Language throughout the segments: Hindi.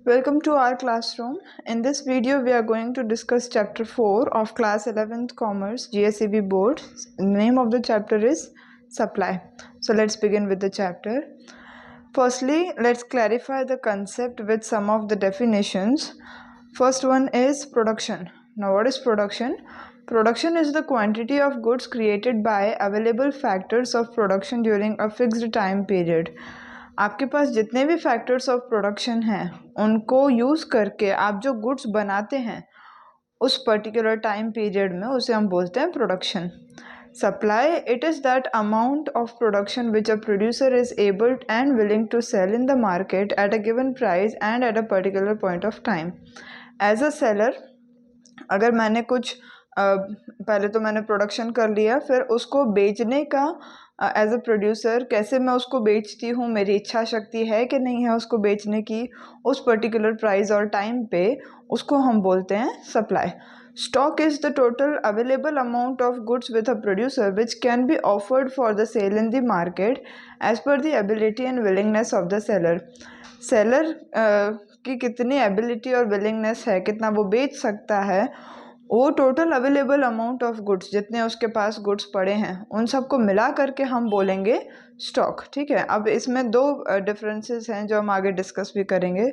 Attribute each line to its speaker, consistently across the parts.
Speaker 1: Welcome to our classroom. In this video, we are going to discuss chapter 4 of class 11th Commerce GSEB board. The name of the chapter is Supply. So let's begin with the chapter. Firstly, let's clarify the concept with some of the definitions. First one is production. Now, what is production? Production is the quantity of goods created by available factors of production during a fixed time period. आपके पास जितने भी फैक्टर्स ऑफ प्रोडक्शन हैं उनको यूज़ करके आप जो गुड्स बनाते हैं उस पर्टिकुलर टाइम पीरियड में उसे हम बोलते हैं production. Supply, it is that amount of production which a producer is able and willing to sell in the market at a given price and at a particular point of time. As a seller, अगर मैंने कुछ पहले तो मैंने प्रोडक्शन कर लिया, फिर उसको बेचने का एज अ प्रोड्यूसर कैसे मैं उसको बेचती हूँ, मेरी इच्छा शक्ति है कि नहीं है उसको बेचने की उस पर्टिकुलर प्राइस और टाइम पे, उसको हम बोलते हैं supply. Stock is the total available amount of goods with a producer which can be offered for the sale in the market as per the ability and willingness of the seller. Seller की कितनी ability और willingness है, कितना वो बेच सकता है, वो total available amount of goods जितने उसके पास गुड्स पड़े हैं उन सबको मिला करके हम बोलेंगे स्टॉक. ठीक है, अब इसमें दो डिफरेंसेस हैं जो हम आगे डिस्कस भी करेंगे.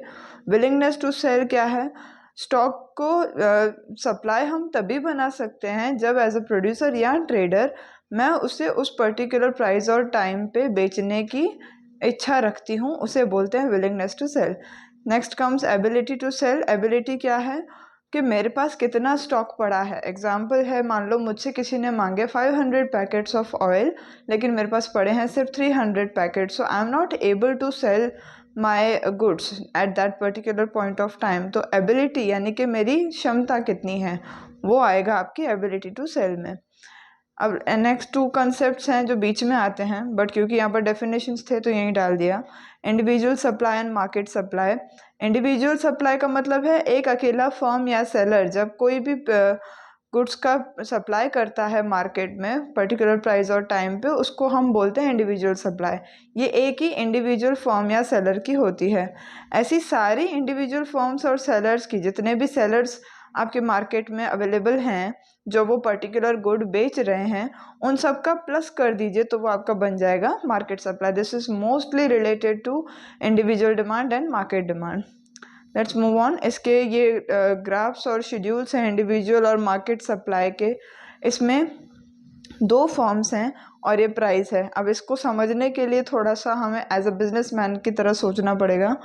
Speaker 1: विलिंगनेस टू सेल क्या है? स्टॉक को सप्लाई हम तभी बना सकते हैं जब एज अ प्रोड्यूसर या ट्रेडर मैं उसे उस पर्टिकुलर प्राइस और टाइम पे बेचने की इच्छा रखती हूँ, उसे बोलते हैं willingness to sell. Next comes ability to sell. Ability क्या है कि मेरे पास कितना स्टॉक पड़ा है. एग्जाम्पल है, मान लो मुझसे किसी ने मांगे 500 पैकेट्स ऑफ ऑयल, लेकिन मेरे पास पड़े हैं सिर्फ 300 packets, so I am not able to sell my goods at that particular point of time. तो एबिलिटी यानी कि मेरी क्षमता कितनी है वो आएगा आपकी एबिलिटी टू सेल में. अब नेक्स्ट टू कंसेप्ट्स हैं जो बीच में आते हैं, बट क्योंकि यहाँ पर डेफिनेशंस थे तो यहीं डाल दिया. Individual supply and market supply. Individual supply का मतलब है एक अकेला फर्म या सेलर जब कोई भी गुड्स का सप्लाई करता है मार्केट में पर्टिकुलर प्राइस और टाइम पे, उसको हम बोलते हैं इंडिविजुअल सप्लाई. ये एक ही इंडिविजुअल फर्म या सेलर की होती है. ऐसी सारी इंडिविजुअल फर्म्स और सेलर्स की, जितने भी सेलर्स आपके मार्केट में अवेलेबल हैं जो वो पर्टिकुलर गुड बेच रहे हैं, उन सब का प्लस कर दीजिए तो वो आपका बन जाएगा market supply. This is mostly related to individual demand and market demand. Let's move on. इसके ये ग्राफ्स और शेड्यूल्स हैं इंडिविजुअल और मार्केट सप्लाई के. इसमें दो फॉर्म्स हैं और ये प्राइस है. अब इसको समझने के लिए थोड़ा सा हमें एज अ बिजनेसमैन की तरह सोचना पड़ेगा.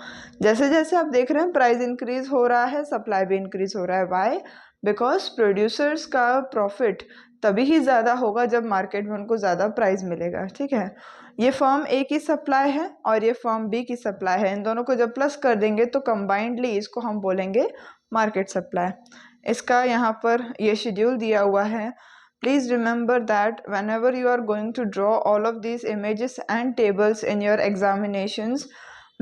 Speaker 1: जैसे जैसे आप देख रहे हैं प्राइस इंक्रीज हो रहा है, सप्लाई भी इंक्रीज हो रहा है. वाई? बिकॉज प्रोड्यूसर्स का प्रॉफिट तभी ही ज़्यादा होगा जब मार्केट में उनको ज़्यादा प्राइस मिलेगा. ठीक है, ये फर्म ए की सप्लाई है और ये फर्म बी की सप्लाई है. इन दोनों को जब प्लस कर देंगे तो कंबाइंडली इसको हम बोलेंगे मार्केट सप्लाई. इसका यहाँ पर ये शेड्यूल दिया हुआ है. Please remember that whenever you are going to draw all of these images and tables in your examinations,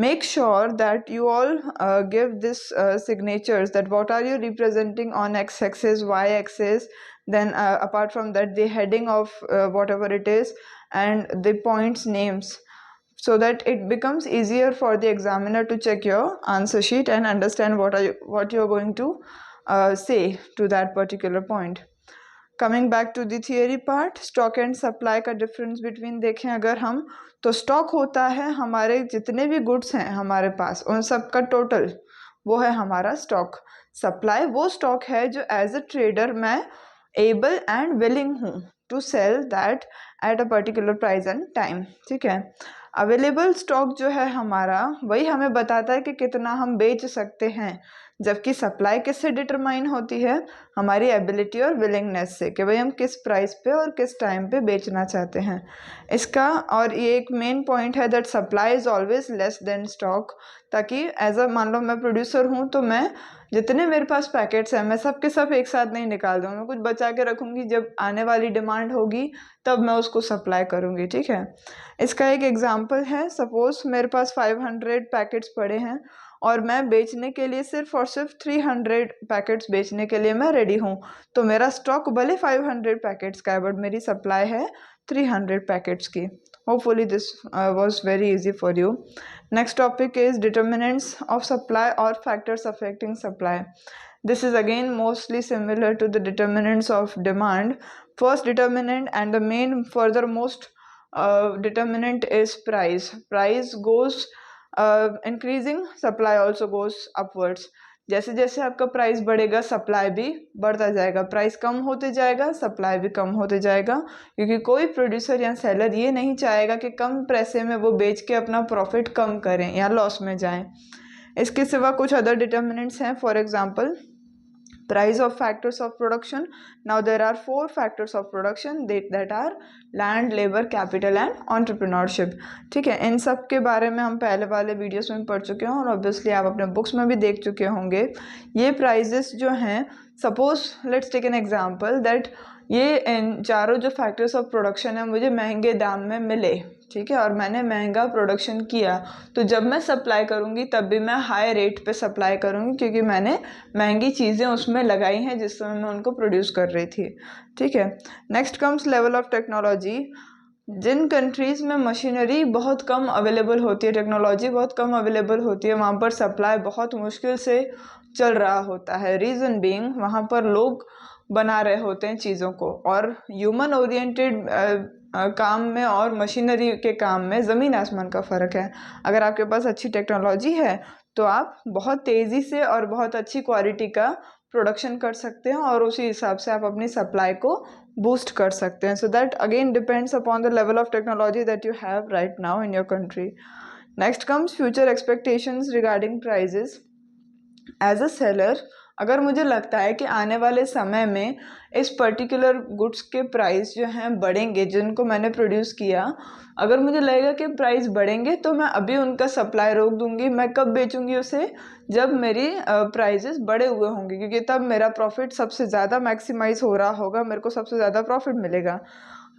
Speaker 1: make sure that you all give this signatures, that what are you representing on x-axis, y-axis, then apart from that the heading of whatever it is and the points names, so that it becomes easier for the examiner to check your answer sheet and understand what you're going to say to that particular point. Coming back to the theory part, stock and supply का डिफरेंस बिटवीन देखें अगर हम, तो स्टॉक होता है हमारे जितने भी गुड्स हैं हमारे पास उन सब का टोटल, वो है हमारा स्टॉक. सप्लाई वो स्टॉक है जो एज अ ट्रेडर मैं एबल एंड विलिंग हूँ to sell that at a particular price and time. ठीक है, अवेलेबल स्टॉक जो है हमारा वही हमें बताता है कि कितना हम बेच सकते हैं, जबकि सप्लाई किससे डिटरमाइन होती है? हमारी एबिलिटी और विलिंगनेस से, कि भाई हम किस प्राइस पे और किस टाइम पे बेचना चाहते हैं. इसका और ये एक मेन पॉइंट है that supply is always less than stock. ताकि एज अ, मान लो मैं प्रोड्यूसर हूँ तो मैं जितने मेरे पास पैकेट्स हैं मैं सब के सब एक साथ नहीं निकाल दूँगी, मैं कुछ बचा के रखूँगी, जब आने वाली डिमांड होगी तब मैं उसको सप्लाई करूँगी. ठीक है, इसका एक एग्जांपल है, सपोज मेरे पास 500 पैकेट्स पड़े हैं और मैं बेचने के लिए सिर्फ और सिर्फ 300 पैकेट्स बेचने के लिए मैं रेडी हूँ. तो मेरा स्टॉक भले 500 पैकेट्स का है बट मेरी सप्लाई है 300 पैकेट्स की। Hopefully this was very easy for you. Next topic is determinants of supply or factors affecting supply. This is again mostly similar to the determinants of demand. First determinant and the main furthermost determinant is price. Price goes increasing, supply also goes upwards. जैसे जैसे आपका प्राइस बढ़ेगा सप्लाई भी बढ़ता जाएगा, प्राइस कम होते जाएगा सप्लाई भी कम होते जाएगा, क्योंकि कोई प्रोड्यूसर या सेलर ये नहीं चाहेगा कि कम पैसे में वो बेच के अपना प्रॉफिट कम करें या लॉस में जाएं। इसके सिवा कुछ अदर डिटर्मिनेंट्स हैं, for example price of factors of production. Now there are 4 factors of production that are land, labor, capital and entrepreneurship. ठीक है, इन सब के बारे में हम पहले वाले वीडियोस में पढ़ चुके हैं और ऑब्वियसली आप अपने बुक्स में भी देख चुके होंगे। ये प्राइजेस जो हैं, suppose let's take an example that ये इन चारों जो फैक्टर्स ऑफ प्रोडक्शन है मुझे महंगे दाम में मिले, ठीक है, और मैंने महंगा प्रोडक्शन किया, तो जब मैं सप्लाई करूंगी तब भी मैं हाई रेट पे सप्लाई करूंगी, क्योंकि मैंने महंगी चीज़ें उसमें लगाई हैं जिस समय मैं उनको प्रोड्यूस कर रही थी। ठीक है, next comes level of technology. जिन कंट्रीज़ में मशीनरी बहुत कम अवेलेबल होती है, टेक्नोलॉजी बहुत कम अवेलेबल होती है, वहाँ पर सप्लाई बहुत मुश्किल से चल रहा होता है। रीज़न बीइंग वहाँ पर लोग बना रहे होते हैं चीज़ों को, और ह्यूमन ओरिएंटेड काम में और मशीनरी के काम में ज़मीन आसमान का फ़र्क है। अगर आपके पास अच्छी टेक्नोलॉजी है तो आप बहुत तेज़ी से और बहुत अच्छी क्वालिटी का प्रोडक्शन कर सकते हैं और उसी हिसाब से आप अपनी सप्लाई को बूस्ट कर सकते हैं। So that again depends upon the level of technology that you have right now in your country. Next comes future expectations regarding prices. As a seller, अगर मुझे लगता है कि आने वाले समय में इस पर्टिकुलर गुड्स के प्राइस जो हैं बढ़ेंगे, जिनको मैंने प्रोड्यूस किया, अगर मुझे लगेगा कि प्राइस बढ़ेंगे तो मैं अभी उनका सप्लाई रोक दूंगी। मैं कब बेचूंगी उसे? जब मेरी प्राइसेस बढ़े हुए होंगे, क्योंकि तब मेरा प्रॉफिट सबसे ज़्यादा मैक्सिमाइज हो रहा होगा, मेरे को सबसे ज़्यादा प्रॉफिट मिलेगा।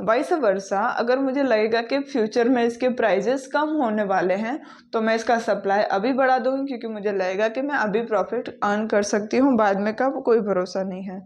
Speaker 1: वाइस वर्सा, अगर मुझे लगेगा कि फ्यूचर में इसके प्राइजेस कम होने वाले हैं तो मैं इसका सप्लाई अभी बढ़ा दूंगी, क्योंकि मुझे लगेगा कि मैं अभी प्रॉफिट अर्न कर सकती हूँ, बाद में का कोई भरोसा नहीं है।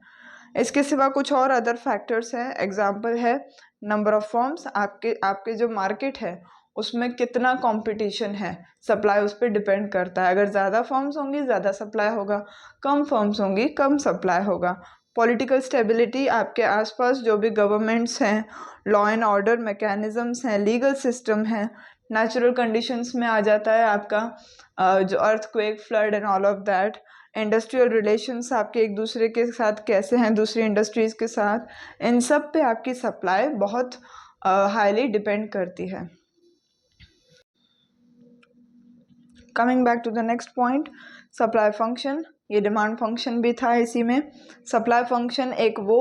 Speaker 1: इसके सिवा कुछ और अदर फैक्टर्स हैं। एग्जांपल है नंबर ऑफ फॉर्म्स। आपके जो मार्केट है उसमें कितना कंपटीशन है, सप्लाई उस पर डिपेंड करता है। अगर ज़्यादा फॉर्म्स होंगी ज़्यादा सप्लाई होगा, कम फॉर्म्स होंगी कम सप्लाई होगा। पॉलिटिकल स्टेबिलिटी, आपके आसपास जो भी गवर्नमेंट्स हैं, लॉ एंड ऑर्डर मैकेनिज़म्स हैं, लीगल सिस्टम है। नेचुरल कंडीशंस में आ जाता है आपका जो earthquake, flood and all of that. Industrial relations आपके एक दूसरे के साथ कैसे हैं, दूसरी इंडस्ट्रीज़ के साथ, इन सब पे आपकी सप्लाई बहुत हाईली डिपेंड करती है। Coming back to the next point, supply function. ये डिमांड फंक्शन भी था इसी में। सप्लाई फंक्शन एक वो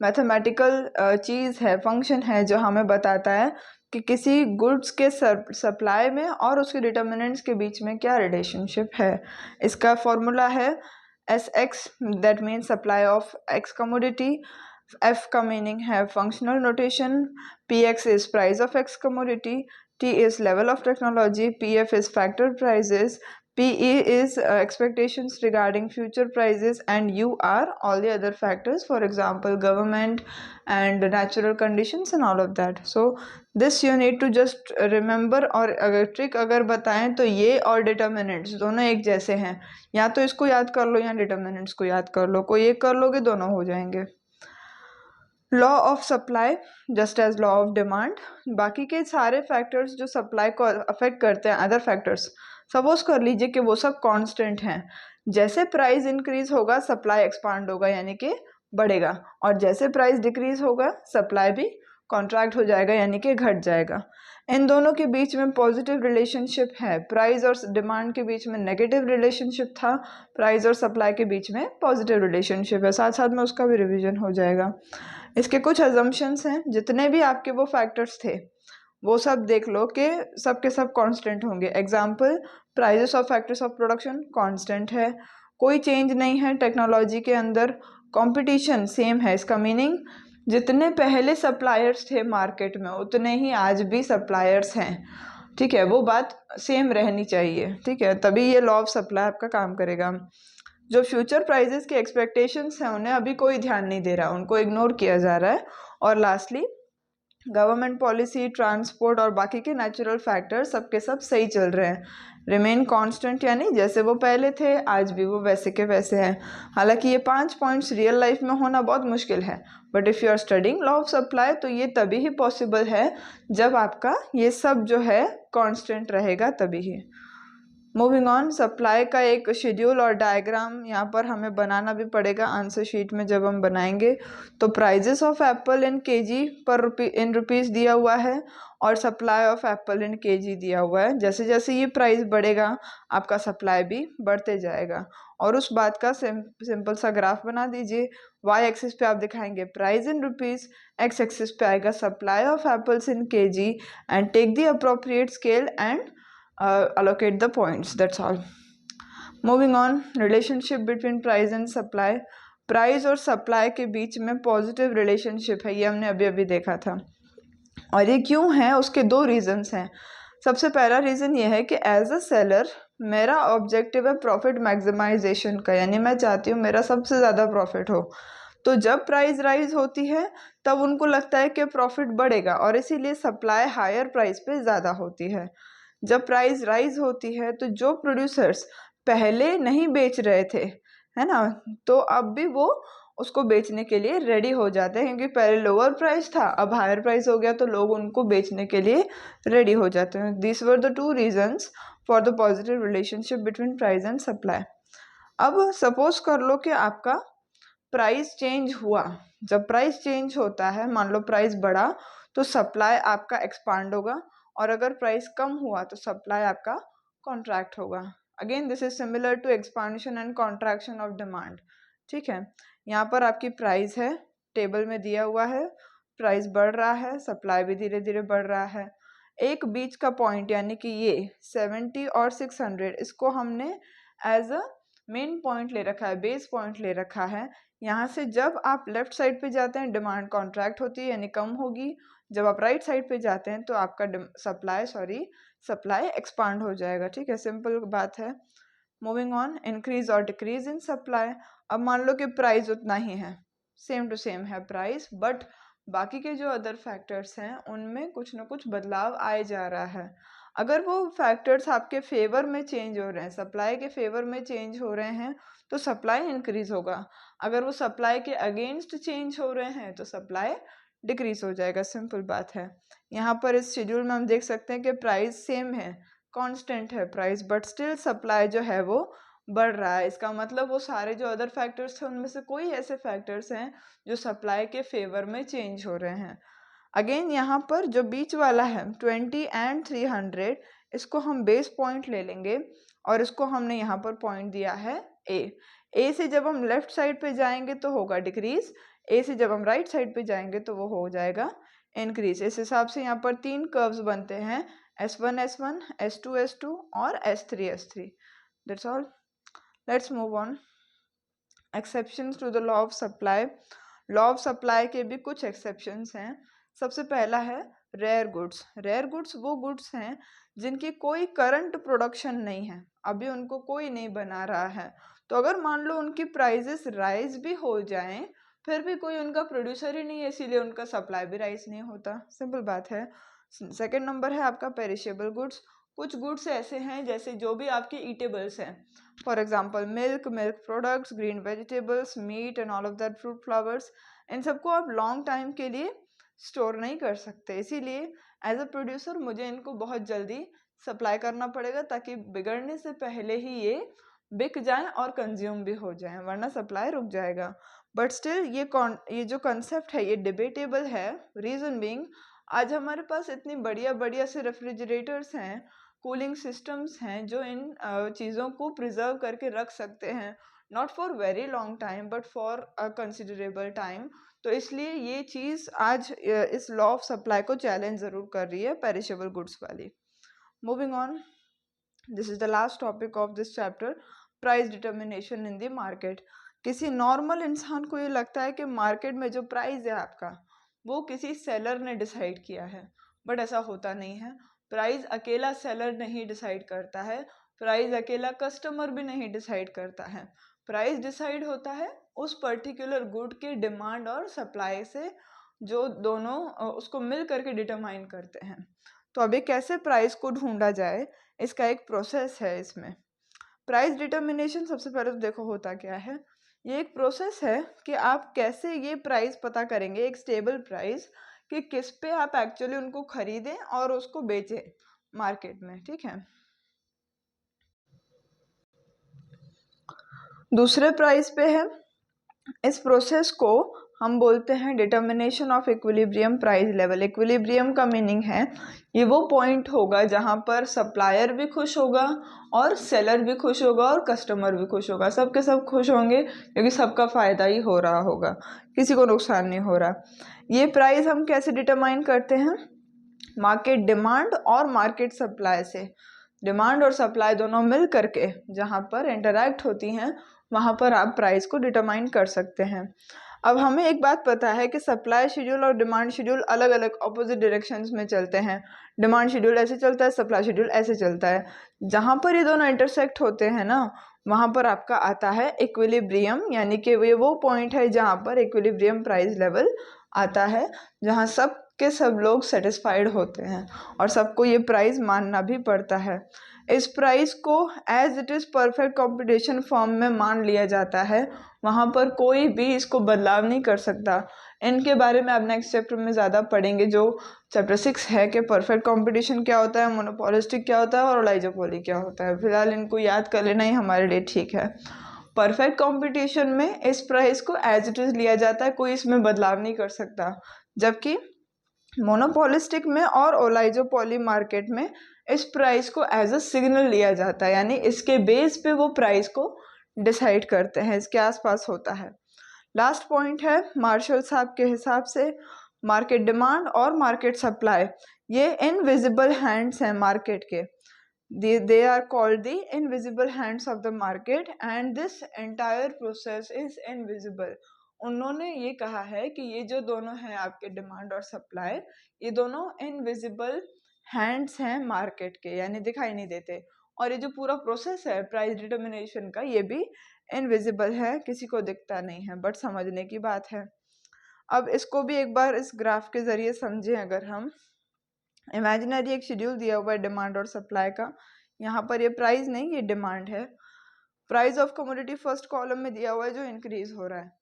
Speaker 1: मैथमेटिकल चीज़ है, फंक्शन है, जो हमें बताता है कि किसी गुड्स के सप्लाई में और उसके डिटर्मिनेंट्स के बीच में क्या रिलेशनशिप है। इसका फॉर्मूला है SX, that means supply of X commodity. F का मीनिंग है functional notation. PX is price of X commodity, T is level of technology, PF is factor prices, PE is expectations regarding future prices, and U are all the other factors, for example government and natural conditions and all of that. So this you need to just remember, और अगर ट्रिक अगर बताएं तो ये और डिटर्मिनेंट्स दोनों एक जैसे हैं, या तो इसको याद कर लो या डिटर्मिनेंट्स को याद कर लो, कोई एक कर लोगे दोनों हो जाएंगे। Law of supply just as law of demand. बाकी के सारे फैक्टर्स जो सप्लाई को अफेक्ट करते हैं, अदर फैक्टर्स, सपोज कर लीजिए कि वो सब कांस्टेंट हैं। जैसे प्राइस इंक्रीज होगा सप्लाई एक्सपांड होगा, यानी कि बढ़ेगा, और जैसे प्राइस डिक्रीज होगा सप्लाई भी कॉन्ट्रैक्ट हो जाएगा, यानी कि घट जाएगा। इन दोनों के बीच में पॉजिटिव रिलेशनशिप है, प्राइस और डिमांड के बीच में नेगेटिव रिलेशनशिप था, प्राइस और सप्लाई के बीच में पॉजिटिव रिलेशनशिप है। साथ साथ में उसका भी रिवीजन हो जाएगा। इसके कुछ अजम्पशंस हैं, जितने भी आपके वो फैक्टर्स थे वो सब देख लो कि सब के सब कांस्टेंट होंगे। Example, prices of factors of production constant है, कोई चेंज नहीं है टेक्नोलॉजी के अंदर। कंपटीशन सेम है, इसका मीनिंग जितने पहले सप्लायर्स थे मार्केट में उतने ही आज भी सप्लायर्स हैं, ठीक है, वो बात सेम रहनी चाहिए, ठीक है, तभी ये लॉ ऑफ सप्लाई आपका काम करेगा। जो फ्यूचर प्राइजेस के एक्सपेक्टेशंस हैं उन्हें अभी कोई ध्यान नहीं दे रहा, उनको इग्नोर किया जा रहा है। और लास्टली गवर्नमेंट पॉलिसी, ट्रांसपोर्ट और बाकी के नेचुरल फैक्टर सबके सब सही चल रहे हैं। रिमेन कांस्टेंट यानी जैसे वो पहले थे आज भी वो वैसे के वैसे हैं। हालांकि ये 5 पॉइंट्स रियल लाइफ में होना बहुत मुश्किल है, but if you are studying law of supply तो ये तभी ही पॉसिबल है जब आपका ये सब जो है कांस्टेंट रहेगा, तभी ही। मूविंग ऑन, सप्लाई का एक शेड्यूल और डायग्राम यहाँ पर हमें बनाना भी पड़ेगा आंसर शीट में जब हम बनाएंगे। तो prices of apple in KG पर इन रुपीज़ दिया हुआ है और supply of apple in KG दिया हुआ है। जैसे जैसे ये प्राइस बढ़ेगा आपका सप्लाई भी बढ़ते जाएगा। और उस बात का सिंपल सा ग्राफ बना दीजिए। वाई एक्सिस पे आप दिखाएंगे price in rupees, X axis पे आएगा supply of apples in KG and take the appropriate scale and allocate the points. That's all. Moving on, relationship between price and supply. Price और सप्लाई के बीच में पॉजिटिव रिलेशनशिप है, ये हमने अभी अभी देखा था। और ये क्यों है, उसके 2 रीजंस हैं। सबसे पहला रीज़न ये है कि एज अ सेलर मेरा ऑब्जेक्टिव है प्रॉफिट मैक्सिमाइजेशन का, यानी मैं चाहती हूँ मेरा सबसे ज़्यादा प्रॉफिट हो। तो जब प्राइस राइज होती है तब उनको लगता है कि प्रॉफिट बढ़ेगा और इसीलिए सप्लाई हायर प्राइस पे ज़्यादा होती है। जब प्राइस राइज होती है तो जो प्रोड्यूसर्स पहले नहीं बेच रहे थे, है ना, तो अब भी वो उसको बेचने के लिए रेडी हो जाते हैं, क्योंकि पहले लोअर प्राइस था अब हायर प्राइस हो गया तो लोग उनको बेचने के लिए रेडी हो जाते हैं। This were the 2 reasons for the positive relationship between price and supply. अब सपोज कर लो कि आपका प्राइस चेंज हुआ। जब प्राइस चेंज होता है, मान लो प्राइस बढ़ा तो सप्लाई आपका एक्सपांड होगा, और अगर प्राइस कम हुआ तो सप्लाई आपका कॉन्ट्रैक्ट होगा। Again this is similar to expansion and contraction of demand. ठीक है, यहाँ पर आपकी प्राइस है, टेबल में दिया हुआ है, प्राइस बढ़ रहा है, सप्लाई भी धीरे धीरे बढ़ रहा है। एक बीच का पॉइंट यानी कि ये 70 और 600, इसको हमने एज अ मेन पॉइंट ले रखा है, बेस पॉइंट ले रखा है। यहाँ से जब आप लेफ्ट साइड पे जाते हैं डिमांड कॉन्ट्रैक्ट होती है यानी कम होगी, जब आप राइट साइड पे जाते हैं तो आपका सप्लाई एक्सपांड हो जाएगा। ठीक है, सिंपल बात है। मूविंग ऑन, इंक्रीज और डिक्रीज इन सप्लाई। अब मान लो कि प्राइस उतना ही है, सेम टू सेम है प्राइस, बट बाकी के जो अदर फैक्टर्स हैं उनमें कुछ ना कुछ बदलाव आए जा रहा है। अगर वो फैक्टर्स आपके फेवर में चेंज हो रहे हैं, सप्लाई के फेवर में चेंज हो रहे हैं तो सप्लाई इंक्रीज होगा। अगर वो सप्लाई के अगेंस्ट चेंज हो रहे हैं तो सप्लाई डिक्रीज हो जाएगा। सिंपल बात है। यहाँ पर इस शेड्यूल में हम देख सकते हैं कि प्राइस सेम है, कांस्टेंट है प्राइस, बट स्टिल सप्लाई जो है वो बढ़ रहा है। इसका मतलब वो सारे जो अदर फैक्टर्स थे उनमें से कोई ऐसे फैक्टर्स हैं जो सप्लाई के फेवर में चेंज हो रहे हैं। अगेन यहाँ पर जो बीच वाला है 20 एंड 300, इसको हम बेस पॉइंट ले लेंगे और इसको हमने यहाँ पर पॉइंट दिया है ए से जब हम लेफ्ट साइड पे जाएंगे तो होगा डिक्रीज, ए से जब हम राइट साइड पे जाएंगे तो वो हो जाएगा इंक्रीज। इस हिसाब से यहाँ पर 3 कर्व्स बनते हैं, S1 S1, S2 S2 और S3 S3। That's all. Let's move on. Exceptions to the law of supply. Law of supply के भी कुछ एक्सेप्शंस हैं। सबसे पहला है रेयर गुड्स। रेयर गुड्स वो गुड्स हैं जिनकी कोई करंट प्रोडक्शन नहीं है, अभी उनको कोई नहीं बना रहा है, तो अगर मान लो उनकी प्राइजेस राइज भी हो जाएं फिर भी कोई उनका प्रोड्यूसर ही नहीं है, इसीलिए उनका सप्लाई भी राइज नहीं होता। सिंपल बात है। सेकेंड नंबर है आपका पेरिशेबल गुड्स। कुछ गुड्स ऐसे हैं जैसे जो भी आपके ईटेबल्स हैं, for example milk, milk products, green vegetables, meat and all of that, fruit flowers, इन सबको आप लॉन्ग टाइम के लिए स्टोर नहीं कर सकते, इसीलिए एज अ प्रोड्यूसर मुझे इनको बहुत जल्दी सप्लाई करना पड़ेगा ताकि बिगड़ने से पहले ही ये बिक जाएं और कंज्यूम भी हो जाएं, वरना सप्लाई रुक जाएगा। बट स्टिल ये जो कंसेप्ट है ये डिबेटेबल है। रीज़न बीइंग, आज हमारे पास इतनी बढ़िया बढ़िया से रेफ्रिजरेटर्स हैं, कूलिंग सिस्टम्स हैं जो इन चीज़ों को प्रिजर्व करके रख सकते हैं, not for very long time but for a considerable time. तो इसलिए ये चीज़ आज इस लॉ ऑफ सप्लाई को चैलेंज ज़रूर कर रही है, पेरिशेबल गुड्स वाली। Moving on, this is the last topic of this chapter, price determination in the market. किसी नॉर्मल इंसान को ये लगता है कि मार्केट में जो प्राइस है आपका वो किसी सेलर ने डिसाइड किया है, बट ऐसा होता नहीं है। प्राइस अकेला सेलर नहीं डिसाइड करता है, प्राइस अकेला कस्टमर भी नहीं डिसाइड करता है। प्राइस डिसाइड होता है उस पर्टिकुलर गुड के डिमांड और सप्लाई से जो दोनों उसको मिल करके डिटरमाइन करते हैं। तो अभी कैसे प्राइस को ढूंढा जाए, इसका एक प्रोसेस है। इसमें प्राइस डिटर्मिनेशन सबसे पहले तो देखो होता क्या है। ये एक प्रोसेस है कि आप कैसे ये प्राइस पता करेंगे, एक स्टेबल प्राइस, कि किस पे आप एक्चुअली उनको खरीदें और उसको बेचें मार्केट में। ठीक है, दूसरे प्राइस पे है, इस प्रोसेस को हम बोलते हैं determination of equilibrium price level. Equilibrium का मीनिंग है ये वो पॉइंट होगा जहां पर सप्लायर भी खुश होगा और सेलर भी खुश होगा और कस्टमर भी खुश होगा, सबके सब खुश होंगे क्योंकि सबका फायदा ही हो रहा होगा, किसी को नुकसान नहीं हो रहा। ये प्राइस हम कैसे डिटरमाइन करते हैं, मार्केट डिमांड और मार्केट सप्लाई से। डिमांड और सप्लाई दोनों मिल करके जहां पर इंटरैक्ट होती हैं वहां पर आप प्राइस को डिटरमाइन कर सकते हैं। अब हमें एक बात पता है कि सप्लाई शेड्यूल और डिमांड शेड्यूल अलग अलग ऑपोजिट डायरेक्शंस में चलते हैं। डिमांड शेड्यूल ऐसे चलता है, सप्लाई शेड्यूल ऐसे चलता है। जहां पर ये दोनों इंटरसेक्ट होते हैं ना, वहां पर आपका आता है इक्विलिब्रियम, यानी कि ये वो पॉइंट है जहां पर इक्विलिब्रियम प्राइस लेवल आता है, जहां सब के सब लोग सेटिस्फाइड होते हैं और सबको ये प्राइस मानना भी पड़ता है। इस प्राइस को as it is perfect competition form में मान लिया जाता है, वहाँ पर कोई भी इसको बदलाव नहीं कर सकता। इनके बारे में अब नेक्स्ट चैप्टर में ज़्यादा पढ़ेंगे, जो चैप्टर 6 है कि परफेक्ट कंपटीशन क्या होता है, मोनोपोलिस्टिक क्या होता है और ओलाइजोपोली क्या होता है। फिलहाल इनको याद कर लेना ही हमारे लिए ठीक है। परफेक्ट कंपटीशन में इस प्राइस को एज इट इज़ लिया जाता है, कोई इसमें बदलाव नहीं कर सकता, जबकि मोनोपोलिस्टिक में और ओलाइजोपोली मार्केट में इस प्राइस को एज अ सिग्नल लिया जाता है, यानी इसके बेस पे वो प्राइस को डिसाइड करते हैं, इसके आसपास होता है। लास्ट पॉइंट है मार्शल साहब के हिसाब से मार्केट डिमांड और मार्केट सप्लाई ये इनविजिबल हैंड्स हैं मार्केट के। they are called the invisible hands of the market and this entire process is invisible। उन्होंने ये कहा है कि ये जो दोनों हैं आपके डिमांड और सप्लाई, ये दोनों इनविजिबल हैंड्स हैं मार्केट के, यानी दिखाई नहीं देते। और ये जो पूरा प्रोसेस है प्राइस डिटर्मिनेशन का, ये भी इनविजिबल है, किसी को दिखता नहीं है, बट समझने की बात है। अब इसको भी एक बार इस ग्राफ के जरिए समझें। अगर हम इमेजिनरी एक शेड्यूल दिया हुआ है डिमांड और सप्लाई का, यहाँ पर ये प्राइस नहीं, ये डिमांड है। Price of commodity first column में दिया हुआ है जो इंक्रीज हो रहा है।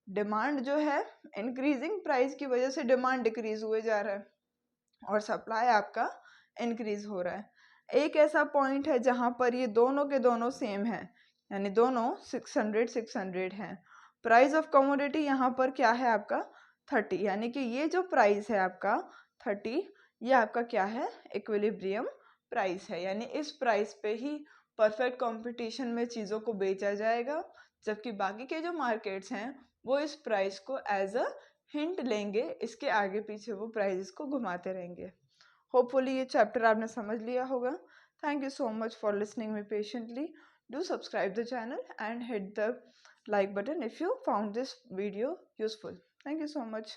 Speaker 1: डिमांड जो है इंक्रीजिंग प्राइस की वजह से डिमांड डिक्रीज हुए जा रहा है और सप्लाई आपका इंक्रीज हो रहा है। एक ऐसा पॉइंट है जहां पर ये दोनों के दोनों सेम है, यानी दोनों 600 हैं। प्राइस ऑफ कमोडिटी यहाँ पर क्या है आपका 30, यानी कि ये जो प्राइस है आपका 30, ये आपका क्या है इक्विलिब्रियम प्राइस है, यानी इस प्राइस पे ही परफेक्ट कंपटीशन में चीज़ों को बेचा जाएगा, जबकि बाकी के जो मार्केट्स हैं वो इस प्राइस को एज अ हिंट लेंगे, इसके आगे पीछे वो प्राइस को घुमाते रहेंगे। होपफुली ये चैप्टर आपने समझ लिया होगा। Thank you so much for listening me patiently. Do subscribe the channel and hit the like button if you found this video useful. Thank you so much.